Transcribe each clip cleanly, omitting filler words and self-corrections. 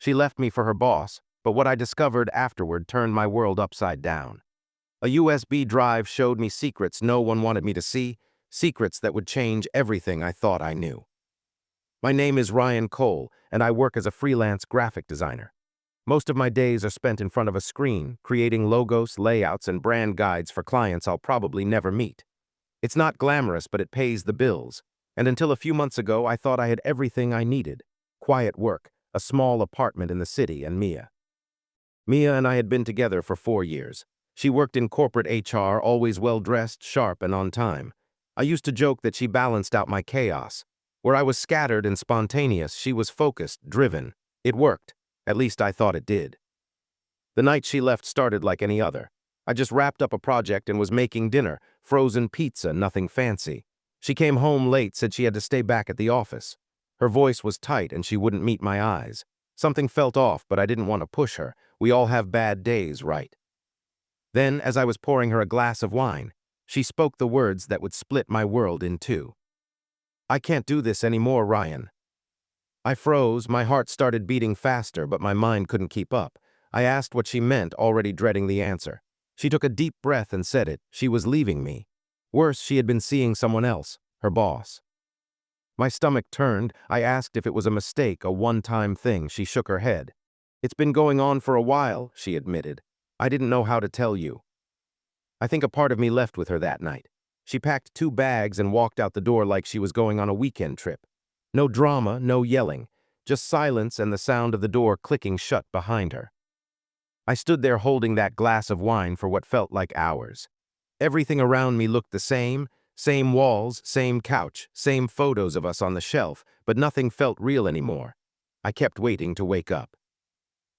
She left me for her boss, but what I discovered afterward turned my world upside down. A USB drive showed me secrets no one wanted me to see, secrets that would change everything I thought I knew. My name is Ryan Cole, and I work as a freelance graphic designer. Most of my days are spent in front of a screen, creating logos, layouts, and brand guides for clients I'll probably never meet. It's not glamorous, but it pays the bills. And until a few months ago, I thought I had everything I needed. Quiet work, a small apartment in the city, and Mia. Mia and I had been together for 4 years. She worked in corporate HR, always well-dressed, sharp, and on time. I used to joke that she balanced out my chaos. Where I was scattered and spontaneous, she was focused, driven. It worked. At least I thought it did. The night she left started like any other. I just wrapped up a project and was making dinner, frozen pizza, nothing fancy. She came home late, said she had to stay back at the office. Her voice was tight and she wouldn't meet my eyes. Something felt off, but I didn't want to push her. We all have bad days, right? Then, as I was pouring her a glass of wine, she spoke the words that would split my world in two. "I can't do this anymore, Ryan." I froze, my heart started beating faster, but my mind couldn't keep up. I asked what she meant, already dreading the answer. She took a deep breath and said it. She was leaving me. Worse, she had been seeing someone else, her boss. My stomach turned. I asked if it was a mistake, a one-time thing. She shook her head. "It's been going on for a while," she admitted. "I didn't know how to tell you." I think a part of me left with her that night. She packed 2 bags and walked out the door like she was going on a weekend trip. No drama, no yelling, just silence and the sound of the door clicking shut behind her. I stood there holding that glass of wine for what felt like hours. Everything around me looked the same walls, same couch, same photos of us on the shelf, but nothing felt real anymore. I kept waiting to wake up.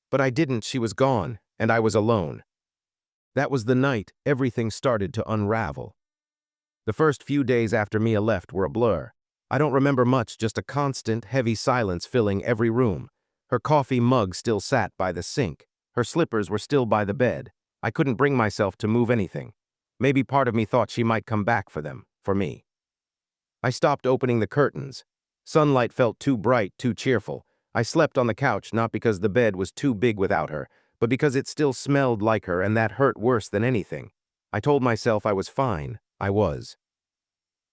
But I didn't. She was gone, and I was alone. That was the night everything started to unravel. The first few days after Mia left were a blur. I don't remember much, just a constant, heavy silence filling every room. Her coffee mug still sat by the sink. Her slippers were still by the bed. I couldn't bring myself to move anything. Maybe part of me thought she might come back for them, for me. I stopped opening the curtains. Sunlight felt too bright, too cheerful. I slept on the couch not because the bed was too big without her, but because it still smelled like her, and that hurt worse than anything. I told myself I was fine. I was.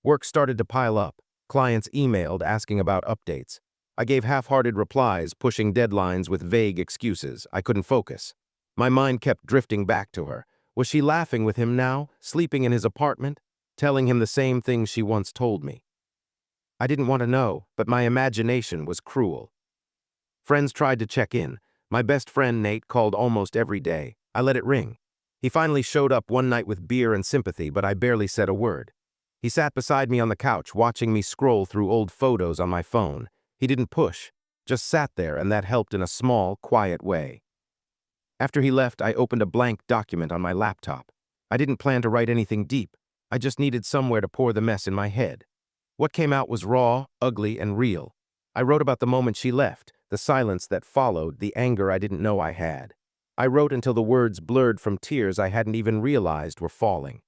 Work started to pile up. Clients emailed asking about updates. I gave half-hearted replies, pushing deadlines with vague excuses. I couldn't focus. My mind kept drifting back to her. Was she laughing with him now, sleeping in his apartment, telling him the same things she once told me? I didn't want to know, but my imagination was cruel. Friends tried to check in. My best friend, Nate, called almost every day. I let it ring. He finally showed up one night with beer and sympathy, but I barely said a word. He sat beside me on the couch, watching me scroll through old photos on my phone. He didn't push, just sat there, and that helped in a small, quiet way. After he left, I opened a blank document on my laptop. I didn't plan to write anything deep. I just needed somewhere to pour the mess in my head. What came out was raw, ugly, and real. I wrote about the moment she left, the silence that followed, the anger I didn't know I had. I wrote until the words blurred from tears I hadn't even realized were falling.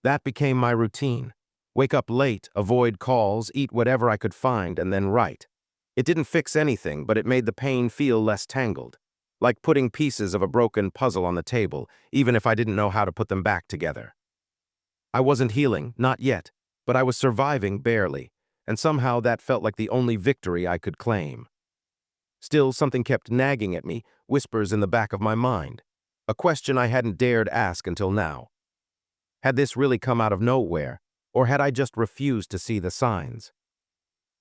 That became my routine. Wake up late, avoid calls, eat whatever I could find, and then write. It didn't fix anything, but it made the pain feel less tangled. Like putting pieces of a broken puzzle on the table, even if I didn't know how to put them back together. I wasn't healing, not yet, but I was surviving barely, and somehow that felt like the only victory I could claim. Still, something kept nagging at me, whispers in the back of my mind. A question I hadn't dared ask until now. Had this really come out of nowhere, or had I just refused to see the signs?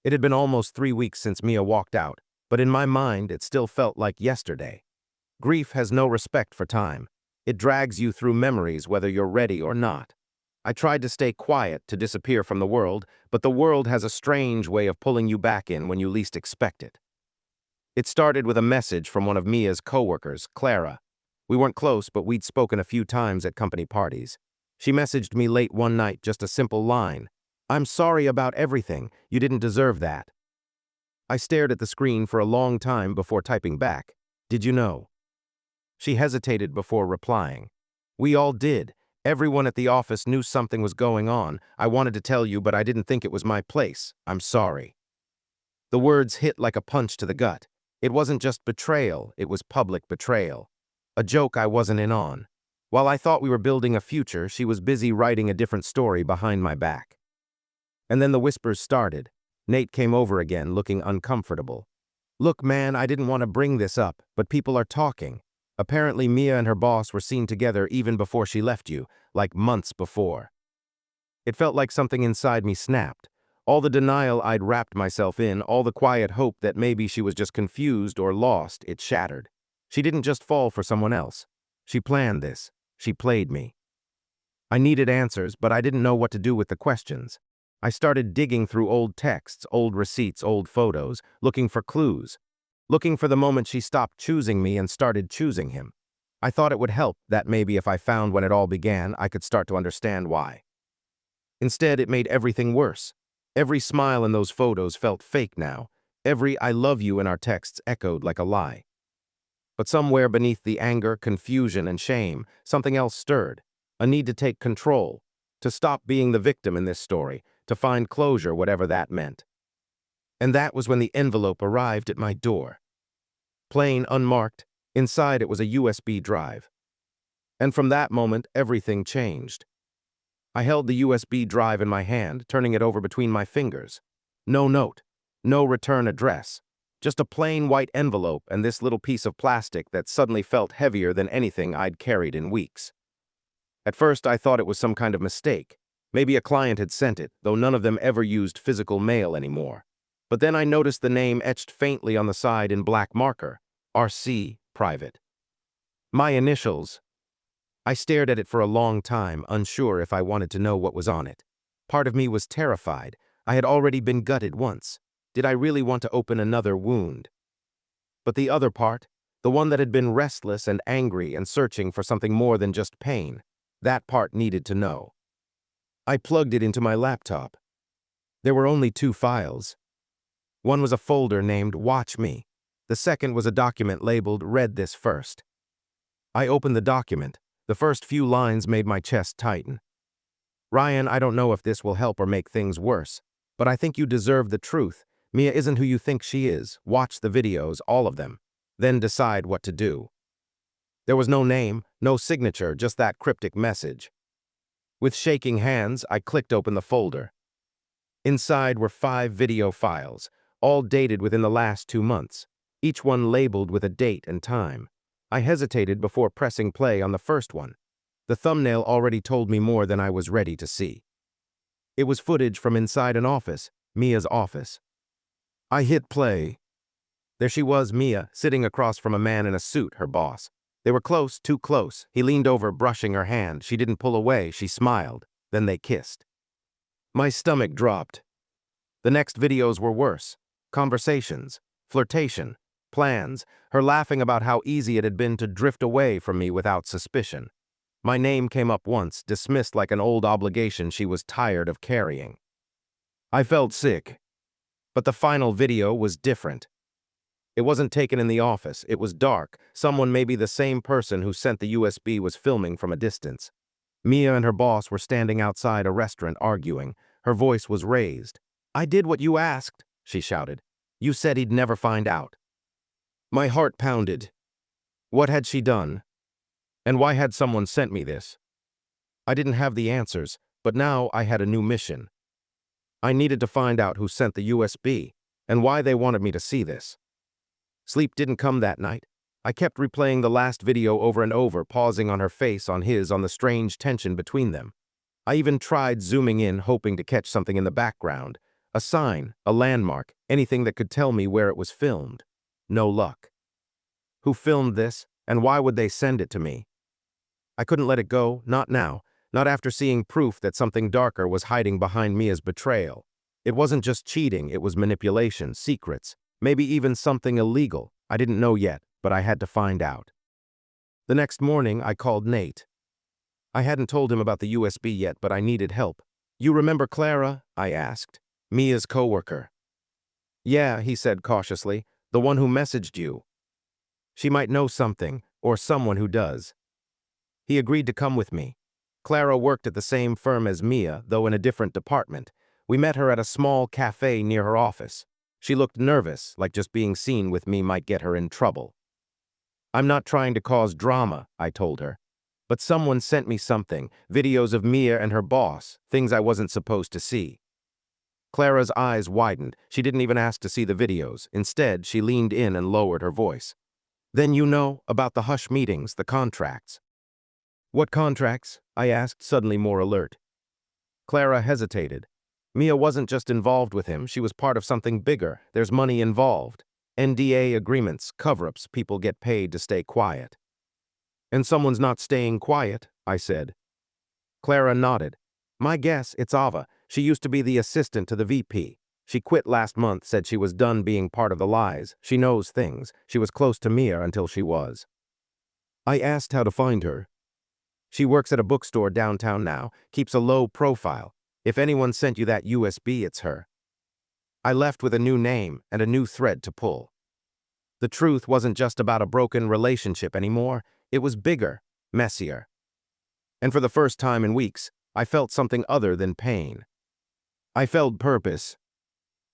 It had been almost 3 weeks since Mia walked out, but in my mind it still felt like yesterday. Grief has no respect for time. It drags you through memories whether you're ready or not. I tried to stay quiet, to disappear from the world, but the world has a strange way of pulling you back in when you least expect it. It started with a message from one of Mia's coworkers, Clara. We weren't close, but we'd spoken a few times at company parties. She messaged me late one night, just a simple line. "I'm sorry about everything. You didn't deserve that." I stared at the screen for a long time before typing back. "Did you know?" She hesitated before replying. "We all did. Everyone at the office knew something was going on. I wanted to tell you, but I didn't think it was my place. I'm sorry." The words hit like a punch to the gut. It wasn't just betrayal, it was public betrayal. A joke I wasn't in on. While I thought we were building a future, she was busy writing a different story behind my back. And then the whispers started. Nate came over again, looking uncomfortable. Look, man, I didn't want to bring this up, but people are talking. Apparently Mia and her boss were seen together even before she left you, like months before. It felt like something inside me snapped. All the denial I'd wrapped myself in, all the quiet hope that maybe she was just confused or lost, it shattered. She didn't just fall for someone else. She planned this. She played me. I needed answers, but I didn't know what to do with the questions. I started digging through old texts, old receipts, old photos, looking for clues. Looking for the moment she stopped choosing me and started choosing him. I thought it would help, that maybe if I found when it all began, I could start to understand why. Instead, it made everything worse. Every smile in those photos felt fake now. Every "I love you" in our texts echoed like a lie. But somewhere beneath the anger, confusion, and shame, something else stirred. A need to take control. To stop being the victim in this story. To find closure, whatever that meant. And that was when the envelope arrived at my door. Plain, unmarked. Inside it was a USB drive. And from that moment, everything changed. I held the USB drive in my hand, turning it over between my fingers. No note. No return address. Just a plain white envelope and this little piece of plastic that suddenly felt heavier than anything I'd carried in weeks. At first, I thought it was some kind of mistake. Maybe a client had sent it, though none of them ever used physical mail anymore. But then I noticed the name etched faintly on the side in black marker. RC, private. My initials. I stared at it for a long time, unsure if I wanted to know what was on it. Part of me was terrified. I had already been gutted once. Did I really want to open another wound? But the other part, the one that had been restless and angry and searching for something more than just pain, that part needed to know. I plugged it into my laptop. There were only 2 files. One was a folder named Watch Me. The second was a document labeled Read This First. I opened the document. The first few lines made my chest tighten. Ryan, I don't know if this will help or make things worse, but I think you deserve the truth. Mia isn't who you think she is. Watch the videos, all of them. Then decide what to do. There was no name, no signature, just that cryptic message. With shaking hands, I clicked open the folder. Inside were 5 video files, all dated within the last 2 months, each one labeled with a date and time. I hesitated before pressing play on the first one. The thumbnail already told me more than I was ready to see. It was footage from inside an office, Mia's office. I hit play. There she was, Mia, sitting across from a man in a suit, her boss. They were close, too close. He leaned over, brushing her hand. She didn't pull away, she smiled. Then they kissed. My stomach dropped. The next videos were worse. Conversations, flirtation, plans, her laughing about how easy it had been to drift away from me without suspicion. My name came up once, dismissed like an old obligation she was tired of carrying. I felt sick. But the final video was different. It wasn't taken in the office. It was dark. Someone, maybe the same person who sent the USB, was filming from a distance. Mia and her boss were standing outside a restaurant arguing. Her voice was raised. "I did what you asked," she shouted. "You said he'd never find out." My heart pounded. What had she done? And why had someone sent me this? I didn't have the answers, but now I had a new mission. I needed to find out who sent the USB and why they wanted me to see this. Sleep didn't come that night. I kept replaying the last video over and over, pausing on her face, on his, on the strange tension between them. I even tried zooming in, hoping to catch something in the background. A sign, a landmark, anything that could tell me where it was filmed. No luck. Who filmed this, and why would they send it to me? I couldn't let it go, not now, not after seeing proof that something darker was hiding behind Mia's betrayal. It wasn't just cheating, it was manipulation, secrets, maybe even something illegal. I didn't know yet, but I had to find out. The next morning, I called Nate. I hadn't told him about the USB yet, but I needed help. "You remember Clara?" I asked. "Mia's coworker." "Yeah," he said cautiously, "the one who messaged you. She might know something, or someone who does." He agreed to come with me. Clara worked at the same firm as Mia, though in a different department. We met her at a small cafe near her office. She looked nervous, like just being seen with me might get her in trouble. I'm not trying to cause drama, I told her. But someone sent me something, videos of Mia and her boss, things I wasn't supposed to see. Clara's eyes widened. She didn't even ask to see the videos. Instead, she leaned in and lowered her voice. Then you know about the hush meetings, the contracts. What contracts? I asked, suddenly more alert. Clara hesitated. Mia wasn't just involved with him, she was part of something bigger. There's money involved. NDA agreements, cover-ups, people get paid to stay quiet. And someone's not staying quiet, I said. Clara nodded. My guess, it's Ava. She used to be the assistant to the VP. She quit last month, said she was done being part of the lies. She knows things. She was close to Mia until she was. I asked how to find her. She works at a bookstore downtown now, keeps a low profile. If anyone sent you that USB, it's her. I left with a new name and a new thread to pull. The truth wasn't just about a broken relationship anymore. It was bigger, messier. And for the first time in weeks, I felt something other than pain. I felt purpose.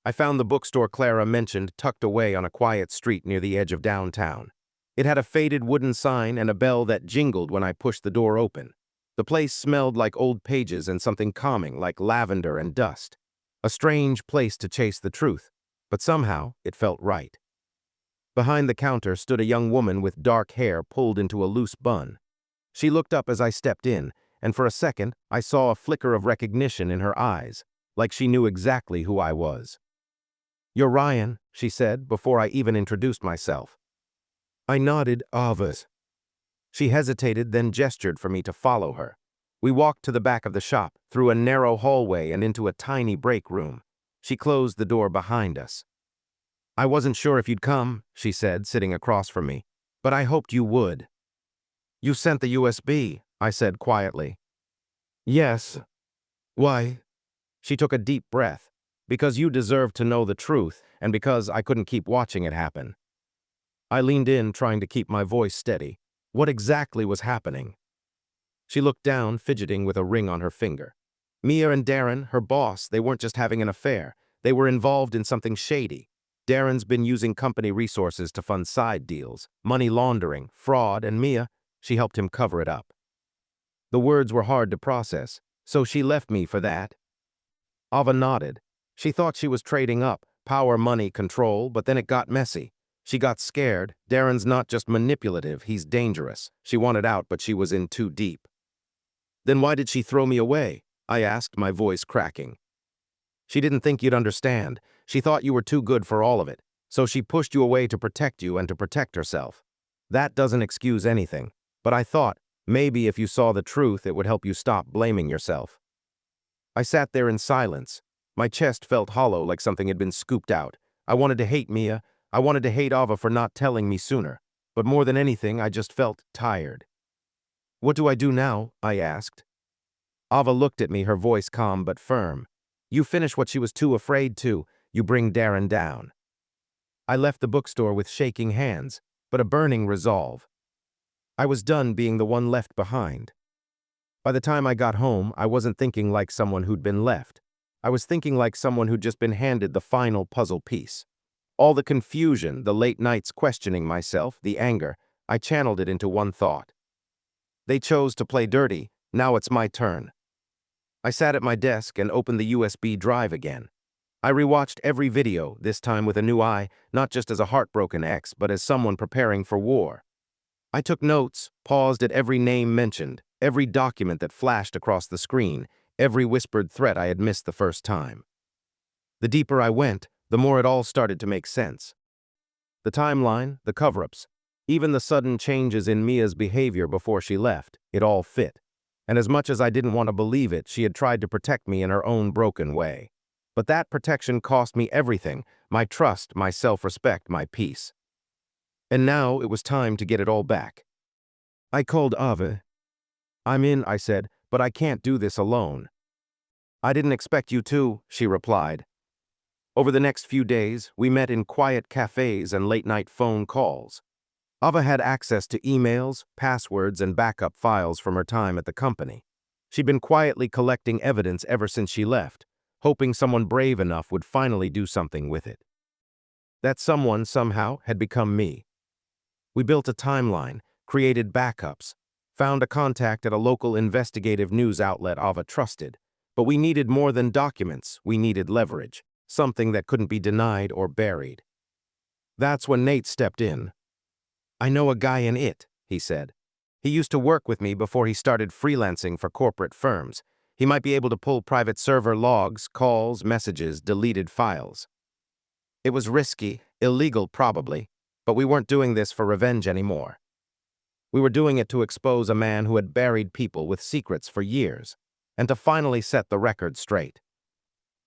I found the bookstore Clara mentioned tucked away on a quiet street near the edge of downtown. It had a faded wooden sign and a bell that jingled when I pushed the door open. The place smelled like old pages and something calming like lavender and dust. A strange place to chase the truth, but somehow it felt right. Behind the counter stood a young woman with dark hair pulled into a loose bun. She looked up as I stepped in, and for a second I saw a flicker of recognition in her eyes, like she knew exactly who I was. You're Ryan, she said before I even introduced myself. I nodded, Avas. She hesitated, then gestured for me to follow her. We walked to the back of the shop, through a narrow hallway and into a tiny break room. She closed the door behind us. I wasn't sure if you'd come, she said, sitting across from me, but I hoped you would. You sent the USB, I said quietly. Yes. Why? She took a deep breath. Because you deserved to know the truth, and because I couldn't keep watching it happen. I leaned in, trying to keep my voice steady. What exactly was happening? She looked down, fidgeting with a ring on her finger. Mia and Darren, her boss, they weren't just having an affair. They were involved in something shady. Darren's been using company resources to fund side deals, money laundering, fraud, and Mia, she helped him cover it up. The words were hard to process, so she left me for that. Ava nodded. She thought she was trading up, power, money, control, but then it got messy. She got scared. Darren's not just manipulative, he's dangerous. She wanted out, but she was in too deep. Then why did she throw me away? I asked, my voice cracking. She didn't think you'd understand. She thought you were too good for all of it. So she pushed you away to protect you and to protect herself. That doesn't excuse anything, but I thought, maybe if you saw the truth, it would help you stop blaming yourself. I sat there in silence. My chest felt hollow, like something had been scooped out. I wanted to hate Mia. I wanted to hate Ava for not telling me sooner. But more than anything, I just felt tired. What do I do now? I asked. Ava looked at me, her voice calm but firm. You finish what she was too afraid to. You bring Darren down. I left the bookstore with shaking hands, but a burning resolve. I was done being the one left behind. By the time I got home, I wasn't thinking like someone who'd been left. I was thinking like someone who'd just been handed the final puzzle piece. All the confusion, the late nights questioning myself, the anger, I channeled it into one thought. They chose to play dirty, now it's my turn. I sat at my desk and opened the USB drive again. I rewatched every video, this time with a new eye, not just as a heartbroken ex, but as someone preparing for war. I took notes, paused at every name mentioned, every document that flashed across the screen, every whispered threat I had missed the first time. The deeper I went, the more it all started to make sense. The timeline, the cover-ups, even the sudden changes in Mia's behavior before she left, it all fit. And as much as I didn't want to believe it, she had tried to protect me in her own broken way. But that protection cost me everything, my trust, my self-respect, my peace. And now it was time to get it all back. I called Ava. I'm in, I said, but I can't do this alone. I didn't expect you to, she replied. Over the next few days, we met in quiet cafes and late-night phone calls. Ava had access to emails, passwords, and backup files from her time at the company. She'd been quietly collecting evidence ever since she left, hoping someone brave enough would finally do something with it. That someone, somehow, had become me. We built a timeline, created backups, found a contact at a local investigative news outlet Ava trusted. But we needed more than documents, we needed leverage, something that couldn't be denied or buried. That's when Nate stepped in. "I know a guy in it," he said. "He used to work with me before he started freelancing for corporate firms. He might be able to pull private server logs, calls, messages, deleted files." It was risky, illegal probably, but we weren't doing this for revenge anymore. We were doing it to expose a man who had buried people with secrets for years, and to finally set the record straight.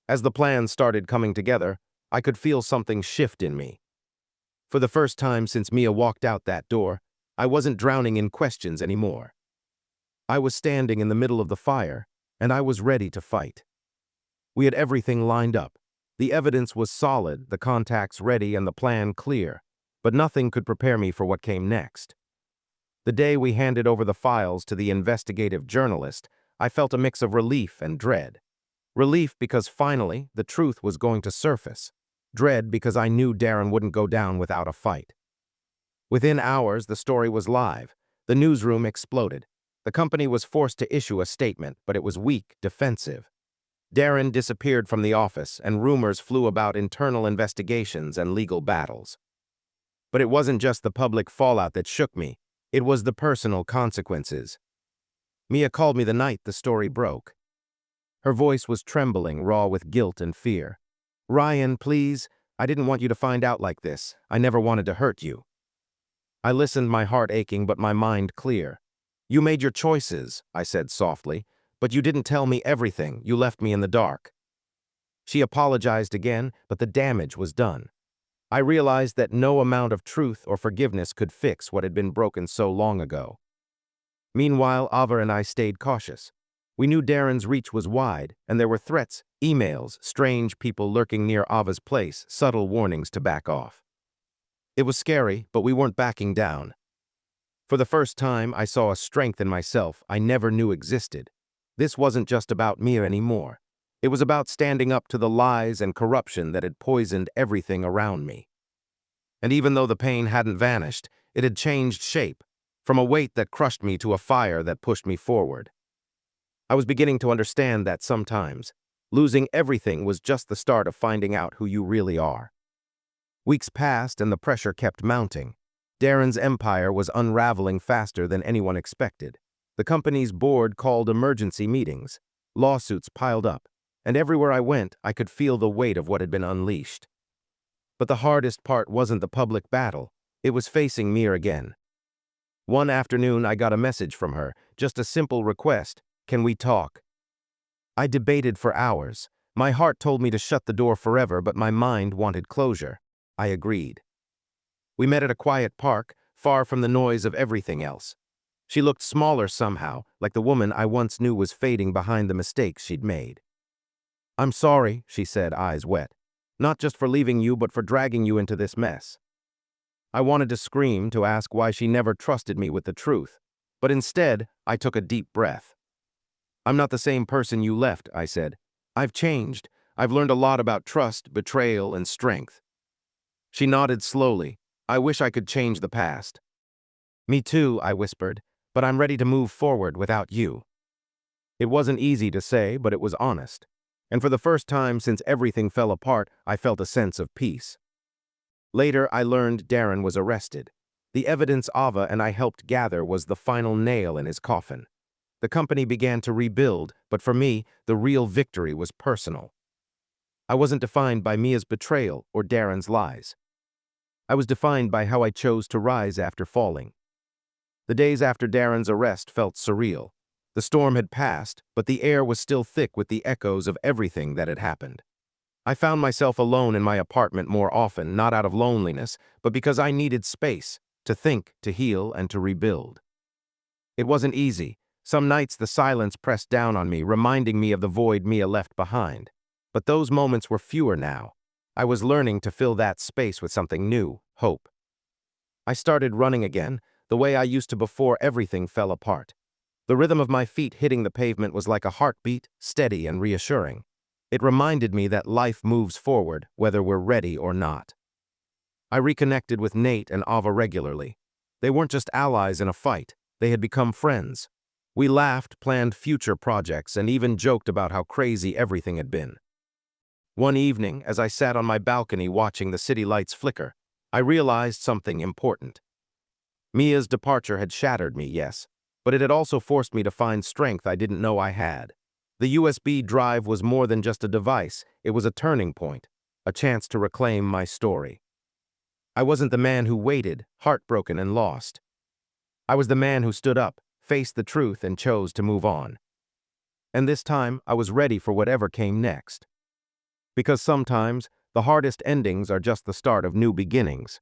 As the plan started coming together, I could feel something shift in me. For the first time since Mia walked out that door, I wasn't drowning in questions anymore. I was standing in the middle of the fire, and I was ready to fight. We had everything lined up. The evidence was solid, the contacts ready, and the plan clear, but nothing could prepare me for what came next. The day we handed over the files to the investigative journalist, I felt a mix of relief and dread. Relief because finally, the truth was going to surface. Dread because I knew Darren wouldn't go down without a fight. Within hours, the story was live. The newsroom exploded. The company was forced to issue a statement, but it was weak, defensive. Darren disappeared from the office, and rumors flew about internal investigations and legal battles. But it wasn't just the public fallout that shook me. It was the personal consequences. Mia called me the night the story broke. Her voice was trembling, raw with guilt and fear. "Ryan, please, I didn't want you to find out like this. I never wanted to hurt you." I listened, my heart aching but my mind clear. "You made your choices," I said softly, "but you didn't tell me everything. You left me in the dark." She apologized again, but the damage was done. I realized that no amount of truth or forgiveness could fix what had been broken so long ago. Meanwhile, Ava and I stayed cautious. We knew Darren's reach was wide, and there were threats, emails, strange people lurking near Ava's place, subtle warnings to back off. It was scary, but we weren't backing down. For the first time, I saw a strength in myself I never knew existed. This wasn't just about Mia anymore. It was about standing up to the lies and corruption that had poisoned everything around me. And even though the pain hadn't vanished, it had changed shape, from a weight that crushed me to a fire that pushed me forward. I was beginning to understand that sometimes, losing everything was just the start of finding out who you really are. Weeks passed and the pressure kept mounting. Darren's empire was unraveling faster than anyone expected. The company's board called emergency meetings. Lawsuits piled up, and everywhere I went, I could feel the weight of what had been unleashed. But the hardest part wasn't the public battle. It was facing Mia again. One afternoon, I got a message from her, just a simple request: "Can we talk?" I debated for hours. My heart told me to shut the door forever, but my mind wanted closure. I agreed. We met at a quiet park, far from the noise of everything else. She looked smaller somehow, like the woman I once knew was fading behind the mistakes she'd made. "I'm sorry," she said, eyes wet. "Not just for leaving you, but for dragging you into this mess." I wanted to scream, to ask why she never trusted me with the truth. But instead, I took a deep breath. "I'm not the same person you left," I said. "I've changed. I've learned a lot about trust, betrayal, and strength." She nodded slowly. "I wish I could change the past." "Me too," I whispered, "but I'm ready to move forward without you." It wasn't easy to say, but it was honest. And for the first time since everything fell apart, I felt a sense of peace. Later, I learned Darren was arrested. The evidence Ava and I helped gather was the final nail in his coffin. The company began to rebuild, but for me, the real victory was personal. I wasn't defined by Mia's betrayal or Darren's lies. I was defined by how I chose to rise after falling. The days after Darren's arrest felt surreal. The storm had passed, but the air was still thick with the echoes of everything that had happened. I found myself alone in my apartment more often, not out of loneliness, but because I needed space to think, to heal, and to rebuild. It wasn't easy. Some nights the silence pressed down on me, reminding me of the void Mia left behind. But those moments were fewer now. I was learning to fill that space with something new, hope. I started running again, the way I used to before everything fell apart. The rhythm of my feet hitting the pavement was like a heartbeat, steady and reassuring. It reminded me that life moves forward, whether we're ready or not. I reconnected with Nate and Ava regularly. They weren't just allies in a fight, they had become friends. We laughed, planned future projects, and even joked about how crazy everything had been. One evening, as I sat on my balcony watching the city lights flicker, I realized something important. Mia's departure had shattered me, yes, but it had also forced me to find strength I didn't know I had. The USB drive was more than just a device, it was a turning point, a chance to reclaim my story. I wasn't the man who waited, heartbroken and lost. I was the man who stood up, faced the truth, and chose to move on. And this time, I was ready for whatever came next. Because sometimes, the hardest endings are just the start of new beginnings.